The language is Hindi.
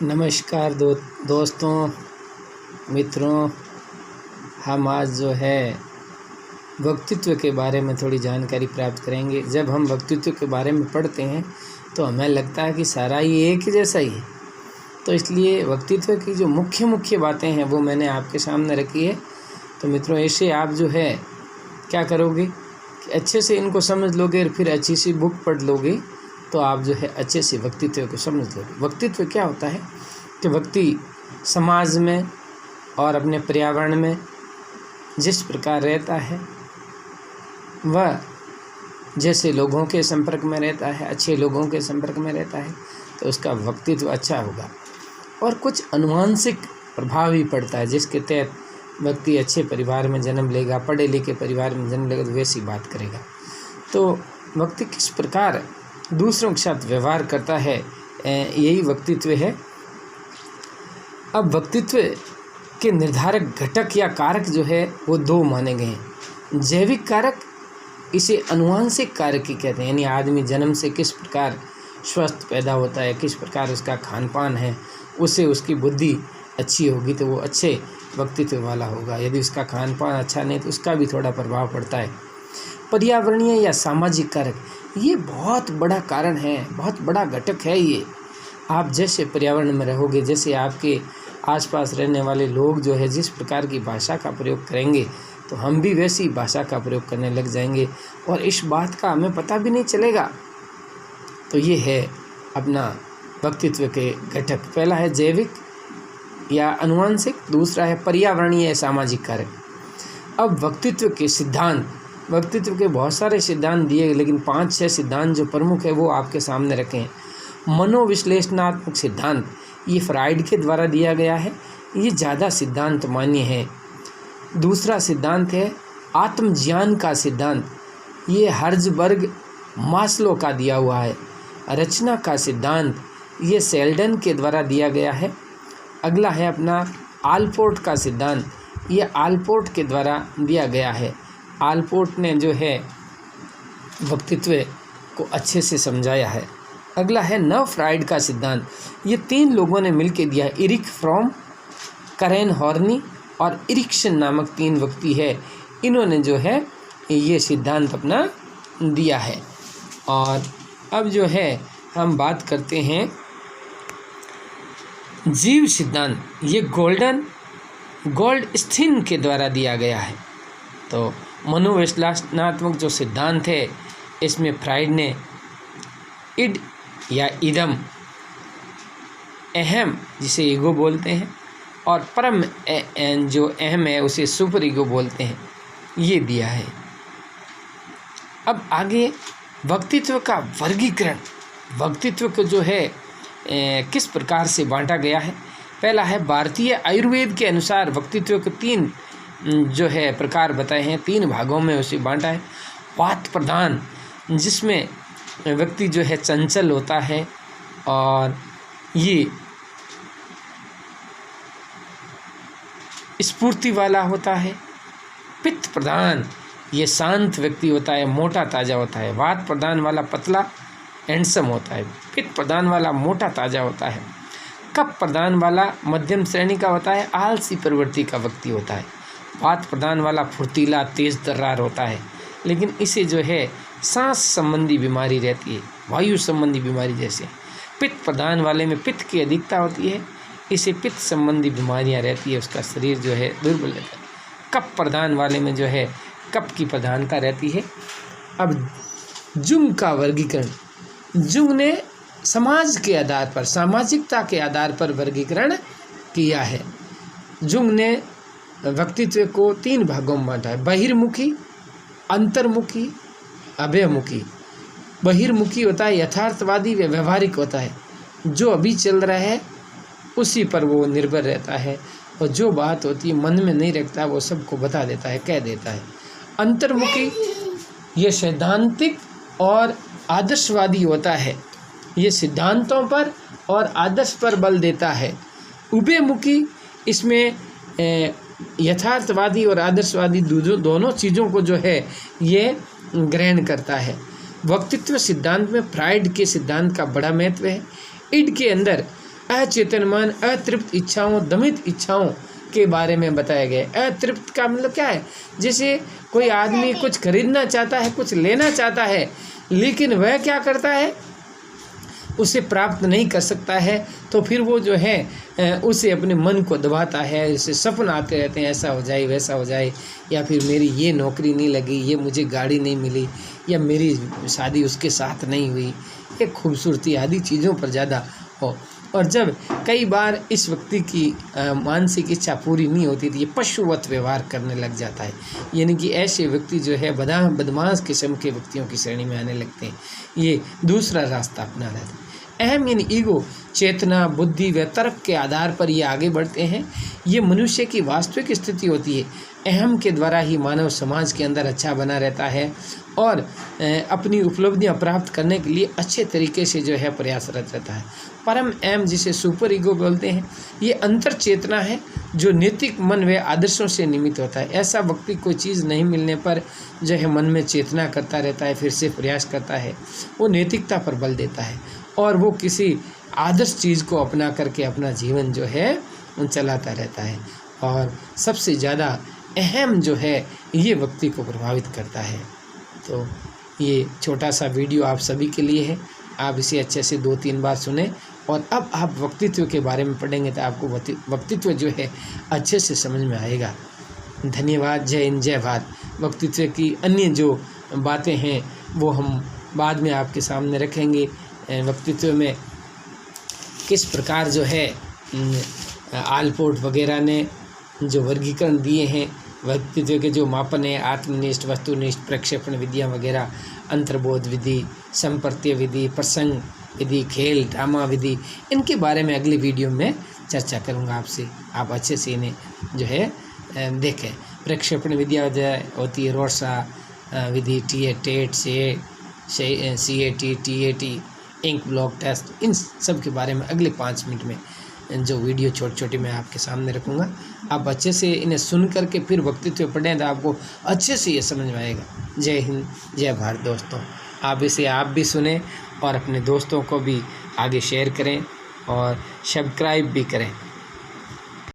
नमस्कार दोस्तों, मित्रों। हम आज जो है व्यक्तित्व के बारे में थोड़ी जानकारी प्राप्त करेंगे। जब हम व्यक्तित्व के बारे में पढ़ते हैं तो हमें लगता है कि सारा ही एक जैसा ही है। तो इसलिए व्यक्तित्व की जो मुख्य बातें हैं वो मैंने आपके सामने रखी है। तो मित्रों, ऐसे आप जो है क्या करोगे कि अच्छे से इनको समझ लोगे और फिर अच्छी सी बुक पढ़ लोगे तो आप जो है अच्छे से व्यक्तित्व को समझ लोगे। व्यक्तित्व क्या होता है कि व्यक्ति समाज में और अपने पर्यावरण में जिस प्रकार रहता है, वह जैसे लोगों के संपर्क में रहता है, अच्छे लोगों के संपर्क में रहता है, तो उसका व्यक्तित्व अच्छा होगा। और कुछ अनुवांशिक प्रभाव भी पड़ता है जिसके तहत व्यक्ति अच्छे परिवार में जन्म लेगा, पढ़े लिखे परिवार में जन्म लेगा तो वैसी बात करेगा। तो व्यक्ति किस प्रकार दूसरों के साथ व्यवहार करता है, यही व्यक्तित्व है। अब व्यक्तित्व के निर्धारक घटक या कारक जो है वो दो माने गए हैं। जैविक कारक, इसे अनुवांशिक कारक ही कहते हैं, यानी आदमी जन्म से किस प्रकार स्वस्थ पैदा होता है, किस प्रकार उसका खान पान है, उससे उसकी बुद्धि अच्छी होगी तो वो अच्छे व्यक्तित्व वाला होगा। यदि उसका खान पान अच्छा नहीं तो उसका भी थोड़ा प्रभाव पड़ता है। पर्यावरणीय या सामाजिक कारक, ये बहुत बड़ा कारण है, बहुत बड़ा घटक है। ये आप जैसे पर्यावरण में रहोगे, जैसे आपके आसपास रहने वाले लोग जो है जिस प्रकार की भाषा का प्रयोग करेंगे तो हम भी वैसी भाषा का प्रयोग करने लग जाएंगे और इस बात का हमें पता भी नहीं चलेगा। तो ये है अपना व्यक्तित्व के घटक। पहला है जैविक या अनुवांशिक, दूसरा है पर्यावरणीय या सामाजिक कारक। अब व्यक्तित्व के सिद्धांत, व्यक्तित्व के बहुत सारे सिद्धांत दिए, लेकिन 5-6 सिद्धांत जो प्रमुख है वो आपके सामने रखे हैं। मनोविश्लेषणात्मक सिद्धांत, ये फ्राइड के द्वारा दिया गया है, ये ज़्यादा सिद्धांत मान्य है। दूसरा सिद्धांत है आत्मज्ञान का सिद्धांत, ये हर्ज़बर्ग मास्लो का दिया हुआ है। रचना का सिद्धांत, ये सेल्डन के द्वारा दिया गया है। अगला है अपना आलपोर्ट का सिद्धांत, ये आलपोर्ट के द्वारा दिया गया है। आलपोर्ट ने जो है व्यक्तित्व को अच्छे से समझाया है। अगला है नव फ्राइड का सिद्धांत, ये 3 लोगों ने मिलकर दिया है। इरिक फ्रॉम, करेन हॉर्नी और इरिक्सन नामक 3 व्यक्ति है, इन्होंने जो है ये सिद्धांत अपना दिया है। और अब जो है हम बात करते हैं जीव सिद्धांत, ये गोल्डस्टीन के द्वारा दिया गया है। तो मनोविश्लेषणात्मक जो सिद्धांत है इसमें फ्राइड ने इड या इदम, अहम जिसे ईगो बोलते हैं, और परम जो अहम है उसे सुपर ईगो बोलते हैं, ये दिया है। अब आगे व्यक्तित्व का वर्गीकरण, व्यक्तित्व को जो है किस प्रकार से बांटा गया है। पहला है भारतीय आयुर्वेद के अनुसार व्यक्तित्व को 3 जो है प्रकार बताए हैं, 3 भागों में उसे बांटा है। वात प्रधान, जिसमें व्यक्ति जो है चंचल होता है और ये स्फूर्ति वाला होता है। पित्त प्रधान, ये शांत व्यक्ति होता है, मोटा ताज़ा होता है। वात प्रधान वाला पतला हैंडसम होता है। पित्त प्रधान वाला मोटा ताज़ा होता है। कफ प्रधान वाला मध्यम श्रेणी का होता है, आलसी प्रवृत्ति का व्यक्ति होता है। वात प्रधान वाला फुर्तीला तेज तर्रार होता है, लेकिन इसे जो है सांस संबंधी बीमारी रहती है, वायु संबंधी बीमारी जैसे। पित्त प्रधान वाले में पित्त की अधिकता होती है, इसे पित्त संबंधी बीमारियां रहती है, उसका शरीर जो है दुर्बल रहता है। कफ प्रधान वाले में जो है कफ की प्रधानता रहती है। अब जुंग का वर्गीकरण, जुंग ने समाज के आधार पर, सामाजिकता के आधार पर वर्गीकरण किया है। जुंग ने व्यक्तित्व को 3 भागों में बांटा है। बहिर्मुखी, अंतर्मुखी, अभयमुखी। बहिर्मुखी होता है यथार्थवादी व व्यवहारिक होता है, जो अभी चल रहा है उसी पर वो निर्भर रहता है और जो बात होती है मन में नहीं रखता, वो सबको बता देता है, कह देता है। अंतर्मुखी, ये सैद्धांतिक और आदर्शवादी होता है, ये सिद्धांतों पर और आदर्श पर बल देता है। उभयमुखी, इसमें यथार्थवादी और आदर्शवादी दोनों चीज़ों को जो है ये ग्रहण करता है। व्यक्तित्व सिद्धांत में फ्राइड के सिद्धांत का बड़ा महत्व है। इड के अंदर अचेतन मन अतृप्त इच्छाओं, दमित इच्छाओं के बारे में बताया गया। अतृप्त का मतलब क्या है? जैसे कोई आदमी कुछ खरीदना चाहता है, कुछ लेना चाहता है, लेकिन वह क्या करता है, उसे प्राप्त नहीं कर सकता है, तो फिर वो जो है उसे अपने मन को दबाता है, उसे सपना आते रहते हैं, ऐसा हो जाए वैसा हो जाए, या फिर मेरी ये नौकरी नहीं लगी, ये मुझे गाड़ी नहीं मिली, या मेरी शादी उसके साथ नहीं हुई, ये खूबसूरती आदि चीज़ों पर ज़्यादा हो। और जब कई बार इस व्यक्ति की मानसिक इच्छा पूरी नहीं होती तो ये पशुवत व्यवहार करने लग जाता है, यानी कि ऐसे व्यक्ति जो है बदमाश किस्म के व्यक्तियों की श्रेणी में आने लगते हैं। ये दूसरा रास्ता अपना रहता है। अहम यानी ईगो, चेतना, बुद्धि व तर्क के आधार पर ये आगे बढ़ते हैं। ये मनुष्य की वास्तविक स्थिति होती है। अहम के द्वारा ही मानव समाज के अंदर अच्छा बना रहता है और अपनी उपलब्धियां प्राप्त करने के लिए अच्छे तरीके से जो है प्रयासरत रहता है। परम अहम, जिसे सुपर ईगो बोलते हैं, ये अंतर चेतना है जो नैतिक मन व आदर्शों से निमित्त होता है। ऐसा व्यक्ति कोई चीज़ नहीं मिलने पर जो है मन में चेतना करता रहता है, फिर से प्रयास करता है, वो नैतिकता पर बल देता है और वो किसी आदर्श चीज़ को अपना करके अपना जीवन जो है चलाता रहता है। और सबसे ज़्यादा अहम जो है ये व्यक्ति को प्रभावित करता है। तो ये छोटा सा वीडियो आप सभी के लिए है, आप इसे अच्छे से 2-3 बार सुने और अब आप व्यक्तित्व के बारे में पढ़ेंगे तो आपको व्यक्तित्व जो है अच्छे से समझ में आएगा। धन्यवाद। जय हिंद, जय भारत। व्यक्तित्व की अन्य जो बातें हैं वो हम बाद में आपके सामने रखेंगे। व्यक्तित्व में किस प्रकार जो है आलपोर्ट वगैरह ने जो वर्गीकरण दिए हैं, व्यक्तित्व के जो मापन है, आत्मनिष्ठ, वस्तुनिष्ठ, प्रक्षेपण विधियाँ वगैरह, अंतर्बोध विधि, संपर्त्य विधि, प्रसंग विधि, खेल ड्रामा विधि, इनके बारे में अगले वीडियो में चर्चा करूँगा आपसे। आप अच्छे से इन्हें जो है देखें। प्रक्षेपण विधियाँ होती है रोर्सा विधि, टेट, CAT, TAT, ink blot test, इन सब के बारे में अगले 5 मिनट में जो वीडियो छोटे मैं आपके सामने रखूँगा। आप अच्छे से इन्हें सुन करके फिर व्यक्तित्व पढ़ें तो आपको अच्छे से ये समझ में आएगा। जय हिंद, जय भारत। दोस्तों, आप भी सुने और अपने दोस्तों को भी आगे शेयर करें और सब्सक्राइब भी करें।